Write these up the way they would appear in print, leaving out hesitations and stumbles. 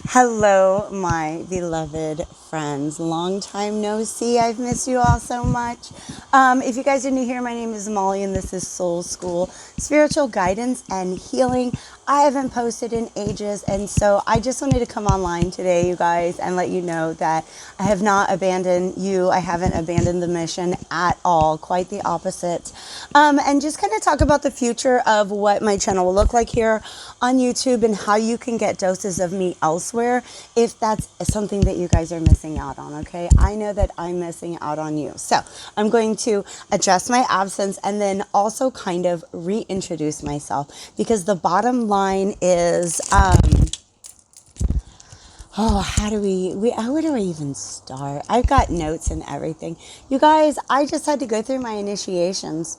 Hello, my beloved friends. Long time no see. I've missed you all so much. If you guys are new here, my name is Molly, and this is Soul School Spiritual Guidance and Healing. I haven't posted in ages, and so I just wanted to come online today, you guys, and let you know that I have not abandoned you. I haven't abandoned the mission at all. Quite the opposite. And just kind of talk about the future of what my channel will look like here on YouTube and how you can get doses of me elsewhere if that's something that you guys are missing out on, okay? I know that I'm missing out on you. So I'm going to address my absence and then also kind of reintroduce myself, because the bottom line is, how do where do I even start? I've got notes and everything. You guys, I just had to go through my initiations,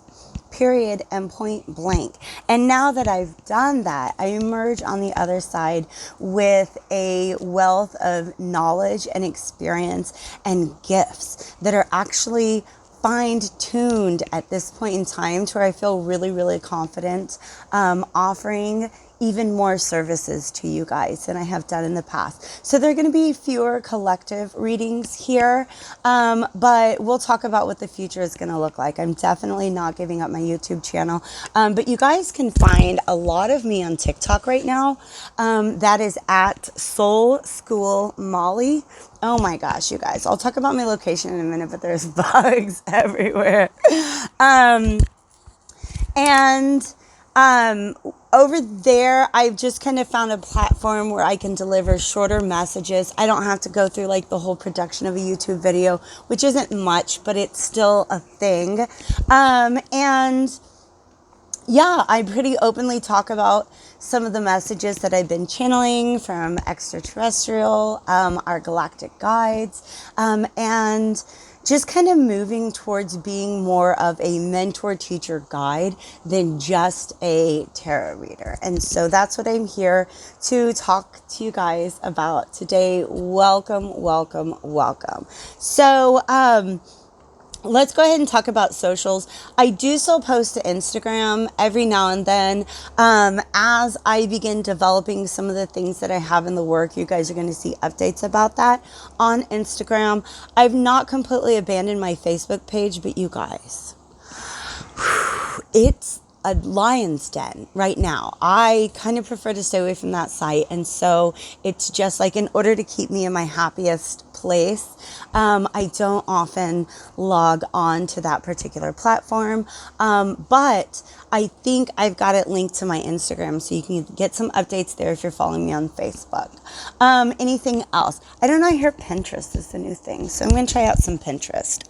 period and point blank. And now that I've done that, I emerge on the other side with a wealth of knowledge and experience and gifts that are actually fine-tuned at this point in time to where I feel really, really confident offering even more services to you guys than I have done in the past. So there are going to be fewer collective readings here, but we'll talk about what the future is going to look like. I'm definitely not giving up my YouTube channel, but you guys can find a lot of me on TikTok right now. That is at Soul School Molly. Oh my gosh, you guys, I'll talk about my location in a minute, but there's bugs everywhere. Over there, I've just kind of found a platform where I can deliver shorter messages. I don't have to go through like the whole production of a YouTube video, which isn't much, but it's still a thing. Yeah, I pretty openly talk about some of the messages that I've been channeling from extraterrestrial, our Galactic Guides, and just kind of moving towards being more of a mentor, teacher, guide than just a tarot reader. And so that's what I'm here to talk to you guys about today. Welcome, welcome, welcome. So, let's go ahead and talk about socials. I do still post to Instagram every now and then. As I begin developing some of the things that I have in the work, you guys are going to see updates about that on Instagram. I've not completely abandoned my Facebook page, but you guys, it's a lion's den right now. I kind of prefer to stay away from that site. And so it's just like, in order to keep me in my happiest place, I don't often log on to that particular platform. But I think I've got it linked to my Instagram, so you can get some updates there if you're following me on Facebook. Anything else? I don't know. I hear Pinterest is the new thing, so I'm going to try out some Pinterest.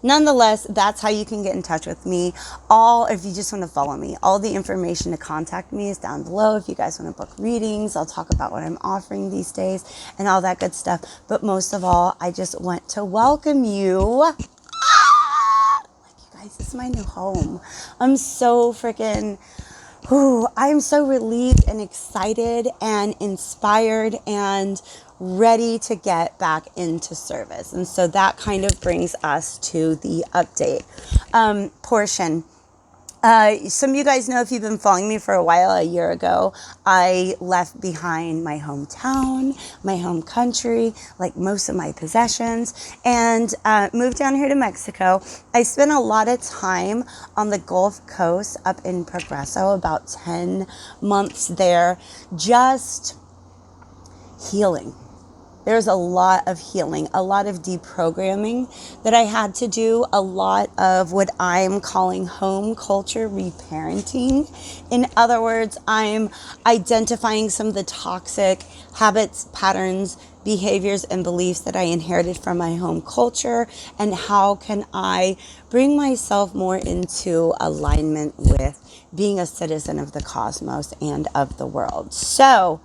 Nonetheless, that's how you can get in touch with me. If you just want to follow me, all the information to contact me is down below. If you guys want to book readings, I'll talk about what I'm offering these days and all that good stuff. But most of all, I just want to welcome you. You guys, this is my new home. I'm so freaking... I'm so relieved and excited and inspired and ready to get back into service. And so that kind of brings us to the update portion. Some of you guys know, if you've been following me for a while, a year ago, I left behind my hometown, my home country, like most of my possessions, and moved down here to Mexico. I spent a lot of time on the Gulf Coast up in Progreso, about 10 months there, just healing. There's a lot of healing, a lot of deprogramming that I had to do, a lot of what I'm calling home culture reparenting. In other words, I'm identifying some of the toxic habits, patterns, behaviors, and beliefs that I inherited from my home culture, and how can I bring myself more into alignment with being a citizen of the cosmos and of the world. So,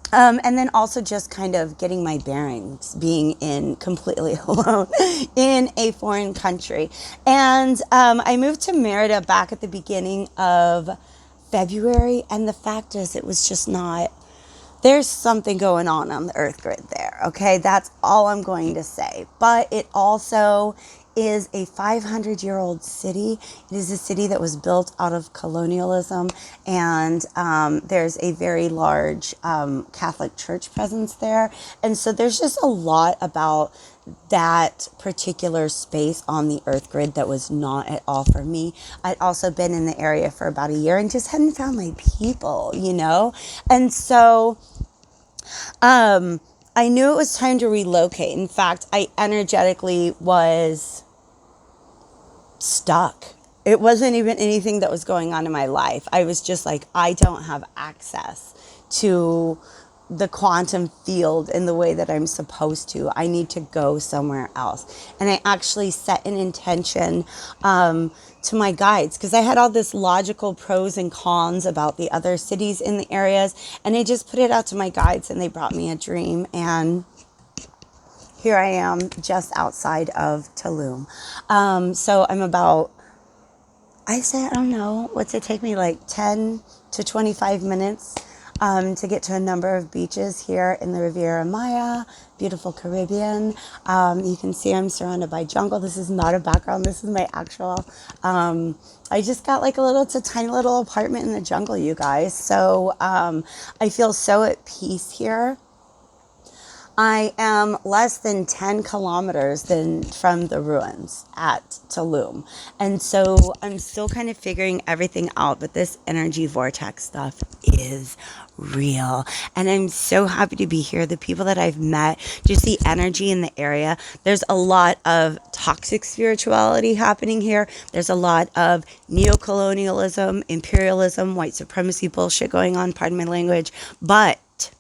and then also just kind of getting my bearings, being in completely alone in a foreign country. And I moved to Merida back at the beginning of February. And the fact is, it was just not, there's something going on the earth grid there. Okay, that's all I'm going to say. But it also is a 500-year-old city. It is a city that was built out of colonialism, and there's a very large Catholic Church presence there. And so there's just a lot about that particular space on the earth grid that was not at all for me. I'd also been in the area for about a year and just hadn't found my people, you know? And so I knew it was time to relocate. In fact, I energetically was stuck. It wasn't even anything that was going on in my life. I was just like, I don't have access to the quantum field in the way that I'm supposed to. I need to go somewhere else. And I actually set an intention to my guides, because I had all this logical pros and cons about the other cities in the areas, and I just put it out to my guides, and they brought me a dream, and here I am just outside of Tulum. So I'm about, I don't know, what's it take me, like 10 to 25 minutes to get to a number of beaches here in the Riviera Maya, beautiful Caribbean. You can see I'm surrounded by jungle. This is not a background. This is my actual, I just got like it's a tiny little apartment in the jungle, you guys. So I feel so at peace here. I am less than 10 kilometers from the ruins at Tulum. And so I'm still kind of figuring everything out, but this energy vortex stuff is real. And I'm so happy to be here. The people that I've met, just the energy in the area. There's a lot of toxic spirituality happening here. There's a lot of neocolonialism, imperialism, white supremacy bullshit going on, pardon my language. But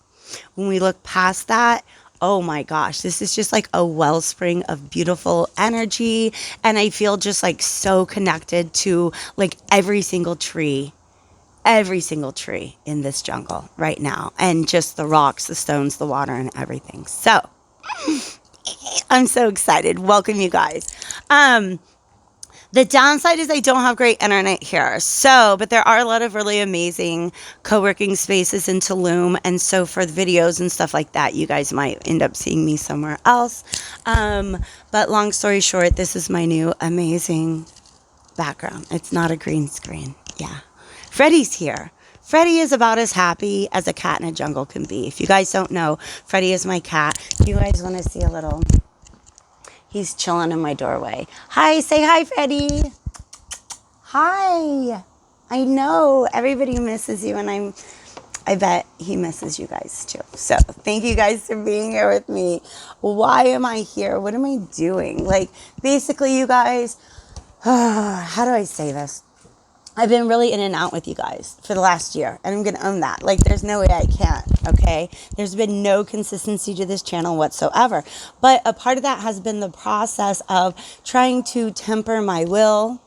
when we look past that, oh my gosh, this is just like a wellspring of beautiful energy. And I feel just like so connected to like every single tree in this jungle right now. And just the rocks, the stones, the water, and everything. So I'm so excited. Welcome, you guys. The downside is I don't have great internet here. But there are a lot of really amazing co-working spaces in Tulum. And so for the videos and stuff like that, you guys might end up seeing me somewhere else. But long story short, this is my new amazing background. It's not a green screen. Yeah. Freddie's here. Freddie is about as happy as a cat in a jungle can be. If you guys don't know, Freddie is my cat. If you guys want to see a little... He's chilling in my doorway. Hi, say hi, Freddie. Hi. I know everybody misses you, and I bet he misses you guys too. So thank you guys for being here with me. Why am I here? What am I doing? Like, basically, you guys, how do I say this? I've been really in and out with you guys for the last year, and I'm going to own that. Like, there's no way I can't, okay? There's been no consistency to this channel whatsoever. But a part of that has been the process of trying to temper my will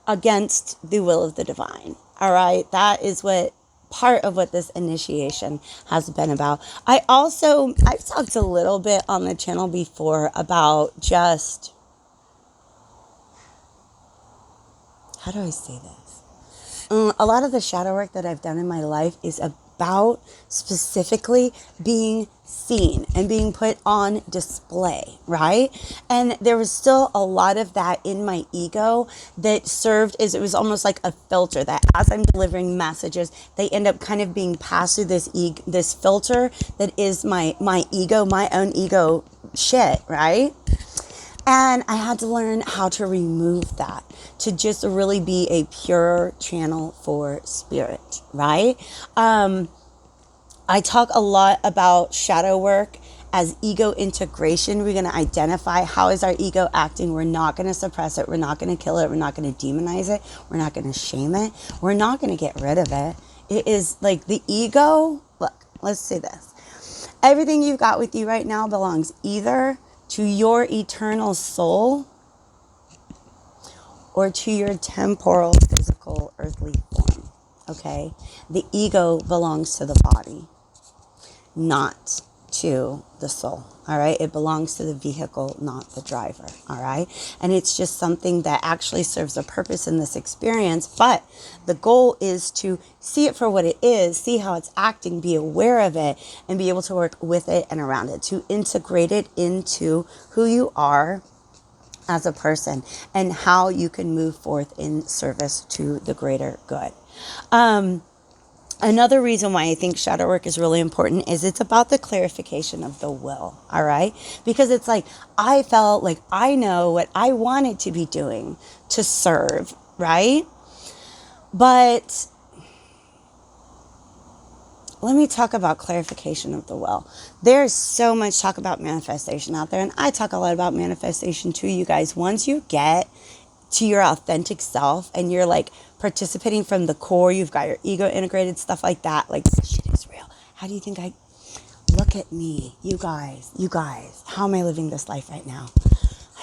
against the will of the divine, all right? That is what part of what this initiation has been about. I've talked a little bit on the channel before about just... How do I say this? A lot of the shadow work that I've done in my life is about specifically being seen and being put on display, right? And there was still a lot of that in my ego that served as, it was almost like a filter that as I'm delivering messages, they end up kind of being passed through this filter that is my ego, my own ego shit, right? And I had to learn how to remove that, to just really be a pure channel for spirit, right? I talk a lot about shadow work as ego integration. We're going to identify how is our ego acting. We're not going to suppress it. We're not going to kill it. We're not going to demonize it. We're not going to shame it. We're not going to get rid of it. It is like the ego. Look, let's say this. Everything you've got with you right now belongs either to your eternal soul or to your temporal, physical, earthly form, okay? The ego belongs to the body, not to the soul, all right? It belongs to the vehicle, not the driver, all right? And it's just something that actually serves a purpose in this experience, but the goal is to see it for what it is, see how it's acting, be aware of it, and be able to work with it and around it, to integrate it into who you are as a person and how you can move forth in service to the greater good. Another reason why I think shadow work is really important is it's about the clarification of the will, all right? Because it's like, I felt like I know what I wanted to be doing to serve, right? But let me talk about clarification of the will. There's so much talk about manifestation out there, and I talk a lot about manifestation too, you guys. Once you get to your authentic self and you're like participating from the core, you've got your ego integrated, stuff like that, like this shit is real. How do you think look at me, you guys, how am I living this life right now?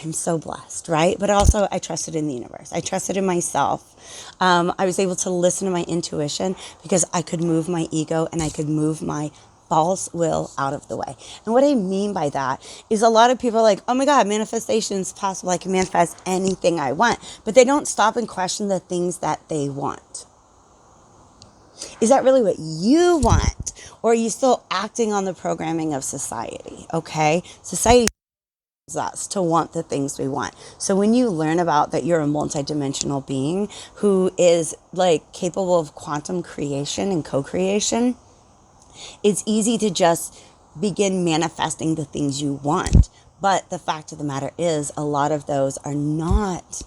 I'm so blessed, right? But also I trusted in the universe. I trusted in myself. I was able to listen to my intuition because I could move my ego and I could move my false will out of the way. And what I mean by that is a lot of people are like, oh my God, manifestation is possible. I can manifest anything I want. But they don't stop and question the things that they want. Is that really what you want? Or are you still acting on the programming of society? Okay? Society us to want the things we want. So when you learn about that you're a multidimensional being who is like capable of quantum creation and co-creation, it's easy to just begin manifesting the things you want. But the fact of the matter is, a lot of those are not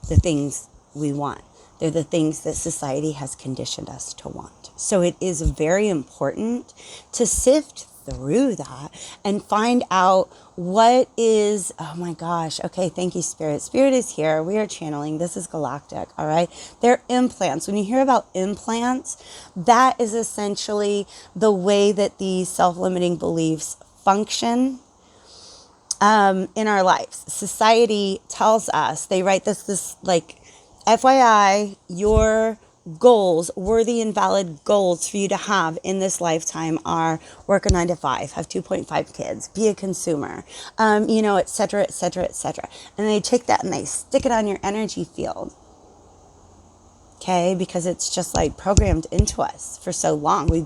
the things we want. They're the things that society has conditioned us to want. So it is very important to sift through that and find out what is, oh my gosh, okay, thank you, Spirit. Spirit is here. We are channeling. This is Galactic, all right? They're implants. When you hear about implants, that is essentially the way that these self-limiting beliefs function in our lives. Society tells us, they write this like, FYI, your goals, worthy and valid goals for you to have in this lifetime are work a 9 to 5, have 2.5 kids, be a consumer, et cetera, et cetera, et cetera. And they take that and they stick it on your energy field. Okay, because it's just like programmed into us for so long. We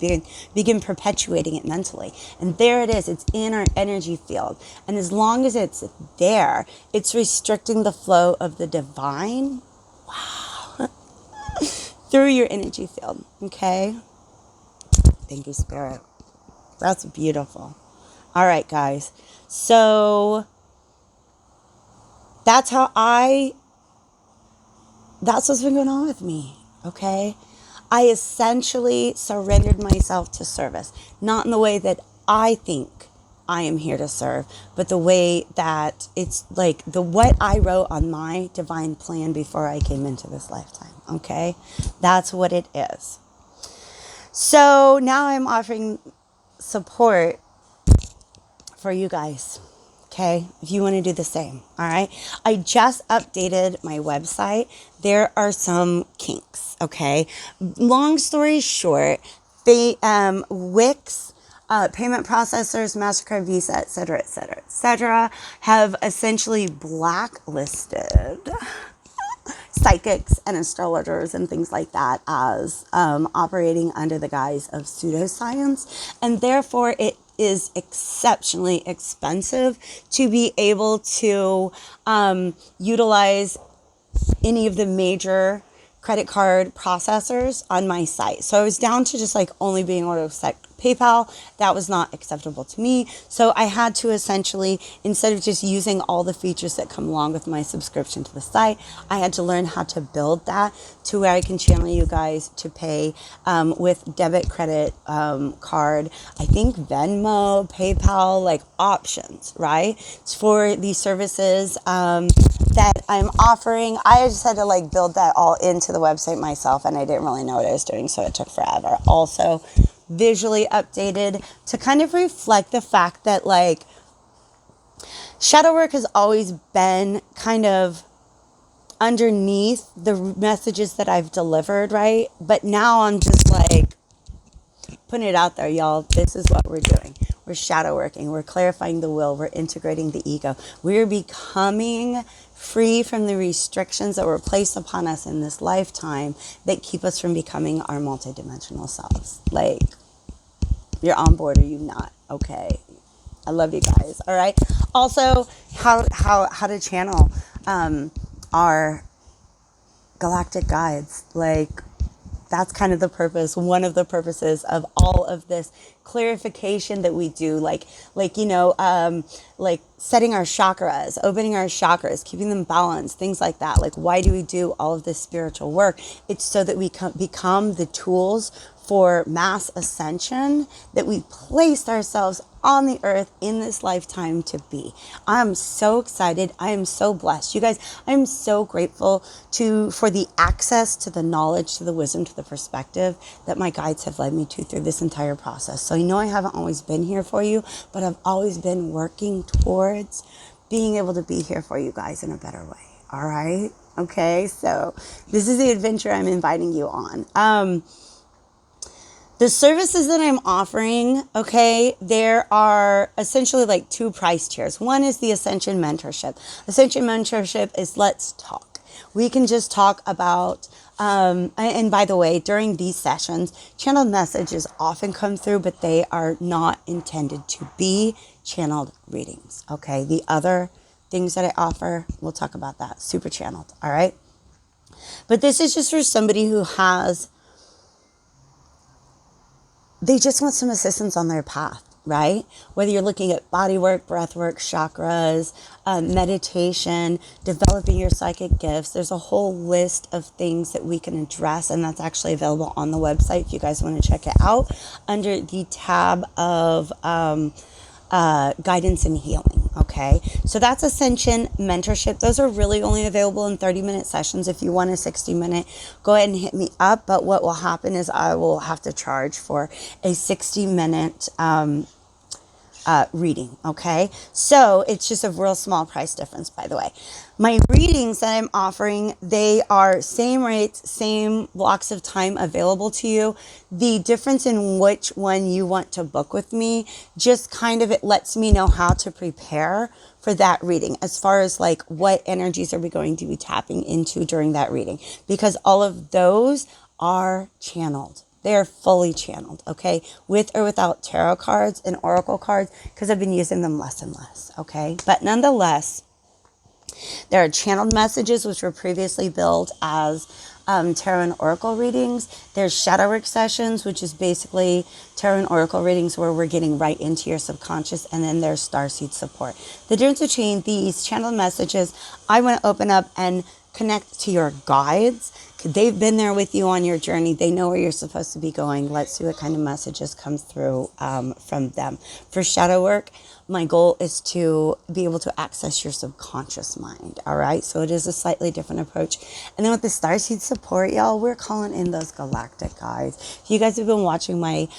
begin perpetuating it mentally. And there it is. It's in our energy field. And as long as it's there, it's restricting the flow of the divine. Wow. Through your energy field. Okay. Thank you, Spirit. That's beautiful. All right, guys. So that's what's been going on with me, okay? I essentially surrendered myself to service, not in the way that I think I am here to serve, but the way that it's like what I wrote on my divine plan before I came into this lifetime, okay? That's what it is. So now I'm offering support for you guys. Okay, if you want to do the same, all right? I just updated my website. There are some kinks, okay? Long story short, Wix, payment processors, MasterCard, Visa, et cetera, have essentially blacklisted psychics and astrologers and things like that as operating under the guise of pseudoscience, and therefore it is exceptionally expensive to be able to utilize any of the major credit card processors on my site. So I was down to just like only being able to accept PayPal. That was not acceptable to me. So I had to essentially, instead of just using all the features that come along with my subscription to the site, I had to learn how to build that to where I can channel you guys to pay with debit, credit card, I think Venmo, PayPal, like options, right? It's for these services that I'm offering. I just had to like build that all into the website myself, and I didn't really know what I was doing, so it took forever. Also, visually updated to kind of reflect the fact that like shadow work has always been kind of underneath the messages that I've delivered, right? But now I'm just like putting it out there, y'all. This is what we're doing. We're shadow working. We're clarifying the will. We're integrating the ego. We're becoming free from the restrictions that were placed upon us in this lifetime that keep us from becoming our multidimensional selves. Like, you're on board or you not? Okay. I love you guys. All right. Also, how to channel. our Galactic Guides. Like, that's kind of the purpose, one of the purposes of all of this clarification that we do, like like setting our chakras, opening our chakras, keeping them balanced, things like that. Like, why do we do all of this spiritual work? It's so that we become the tools for mass ascension that we placed ourselves on the earth in this lifetime to be. I'm so excited. I am so blessed. You guys, I am so grateful for the access to the knowledge, to the wisdom, to the perspective that my guides have led me to through this entire process. So I know I haven't always been here for you, but I've always been working towards being able to be here for you guys in a better way. All right? Okay, so this is the adventure I'm inviting you on. The services that I'm offering, okay, there are essentially like two price tiers. One is the Ascension Mentorship. Ascension Mentorship is let's talk. We can just talk about, and by the way, during these sessions, channeled messages often come through, but they are not intended to be channeled readings, okay? The other things that I offer, we'll talk about that, super channeled, all right? But this is just for somebody who they just want some assistance on their path, right? Whether you're looking at body work, breath work, chakras, meditation, developing your psychic gifts, there's a whole list of things that we can address, and that's actually available on the website if you guys want to check it out under the tab of guidance and healing. Okay, so that's Ascension Mentorship. Those are really only available in 30-minute sessions. If you want a 60-minute, go ahead and hit me up. But what will happen is I will have to charge for a 60-minute reading. Okay, so it's just a real small price difference, by the way. My readings that I'm offering, they are same rates, same blocks of time available to you. The difference in which one you want to book with me, just kind of, it lets me know how to prepare for that reading, as far as like what energies are we going to be tapping into during that reading, because all of those are channeled. They are fully channeled, okay, with or without tarot cards and oracle cards, because I've been using them less and less, okay? But nonetheless, there are channeled messages, which were previously billed as tarot and oracle readings. There's shadow work sessions, which is basically tarot and oracle readings where we're getting right into your subconscious. And then there's starseed support. The difference between these channeled messages, I want to open up and connect to your guides. They've been there with you on your journey. They know where you're supposed to be going. Let's see what kind of messages come through from them. For shadow work, my goal is to be able to access your subconscious mind. All right. So it is a slightly different approach. And then with the starseed support, y'all, we're calling in those galactic guides. If you guys have been watching my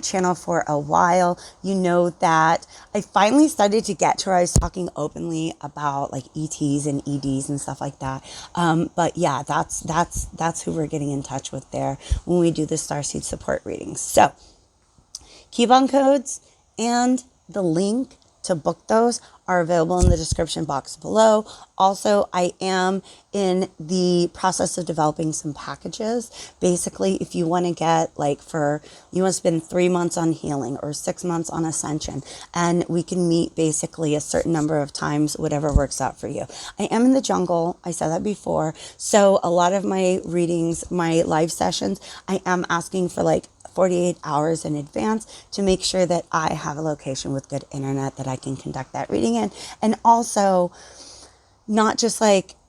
channel for a while, you know that I finally started to get to where I was talking openly about like ETs and EDs and stuff like that. But yeah, that's who we're getting in touch with there when we do the starseed support readings. So coupon codes and the link to book those are available in the description box below. Also, I am in the process of developing some packages. Basically, if you want to get you want to spend 3 months on healing or 6 months on ascension, and we can meet basically a certain number of times, whatever works out for you. I am in the jungle. I said that before. So a lot of my readings, my live sessions, I am asking for 48 hours in advance to make sure that I have a location with good internet that I can conduct that reading in. And also not just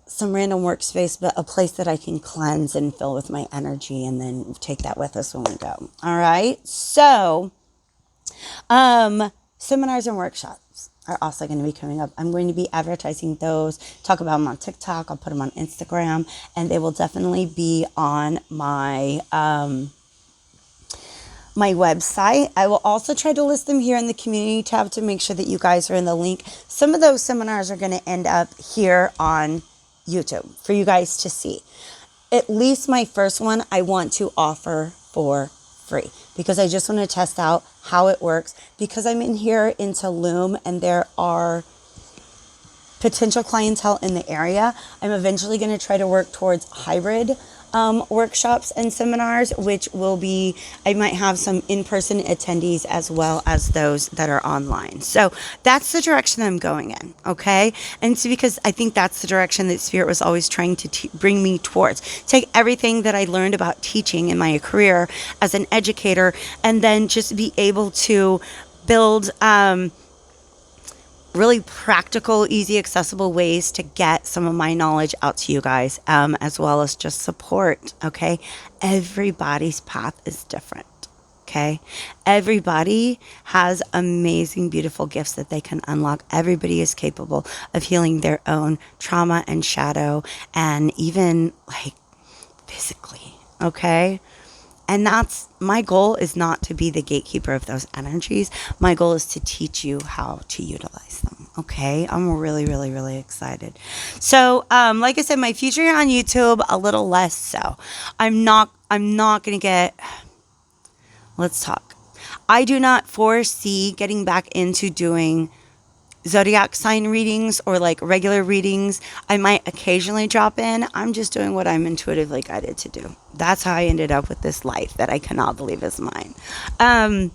some random workspace, but a place that I can cleanse and fill with my energy and then take that with us when we go. All right. So, seminars and workshops are also going to be coming up. I'm going to be advertising those, talk about them on TikTok. I'll put them on Instagram, and they will definitely be on my website. I will also try to list them here in the community tab to make sure that you guys are in the link. Some of those seminars are going to end up here on YouTube for you guys to see. At least my first one, I want to offer for free because I just want to test out how it works, because I'm in here in Tulum and there are potential clientele in the area. I'm eventually going to try to work towards hybrid workshops and seminars, which will be, I might have some in-person attendees as well as those that are online. So that's the direction I'm going in, okay? And it's because I think that's the direction that Spirit was always trying to bring me towards. Take everything that I learned about teaching in my career as an educator, and then just be able to build really practical, easy, accessible ways to get some of my knowledge out to you guys, as well as just support, okay? Everybody's path is different, okay? Everybody has amazing, beautiful gifts that they can unlock. Everybody is capable of healing their own trauma and shadow, and even like physically, okay? And that's my goal, is not to be the gatekeeper of those energies. My goal is to teach you how to utilize them. Okay. I'm really, really, really excited. So, like I said, my future on YouTube, a little less so. I'm not going to get, let's talk. I do not foresee getting back into doing zodiac sign readings or like regular readings. I might occasionally drop in. I'm just doing what I'm intuitively guided to do. That's how I ended up with this life that I cannot believe is mine. But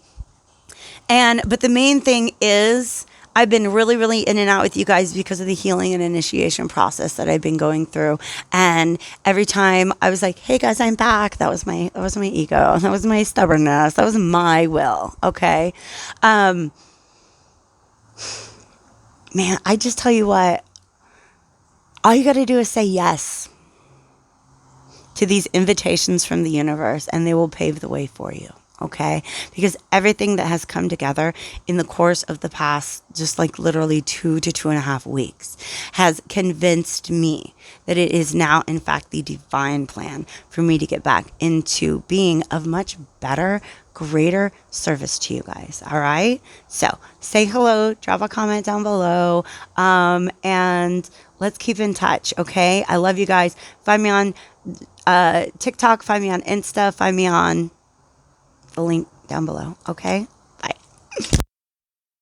the main thing is, I've been really, really in and out with you guys because of the healing and initiation process that I've been going through. And every time I was like, hey guys, I'm back. That was my ego. That was my stubbornness. That was my will. Okay. Man, I just tell you what, all you got to do is say yes to these invitations from the universe, and they will pave the way for you, okay? Because everything that has come together in the course of the past, just like literally 2 to 2.5 weeks, has convinced me that it is now, in fact, the divine plan for me to get back into being of much better, greater service to you guys. All right. So say hello, drop a comment down below, and let's keep in touch. Okay. I love you guys. Find me on TikTok, find me on Insta, find me on the link down below. Okay.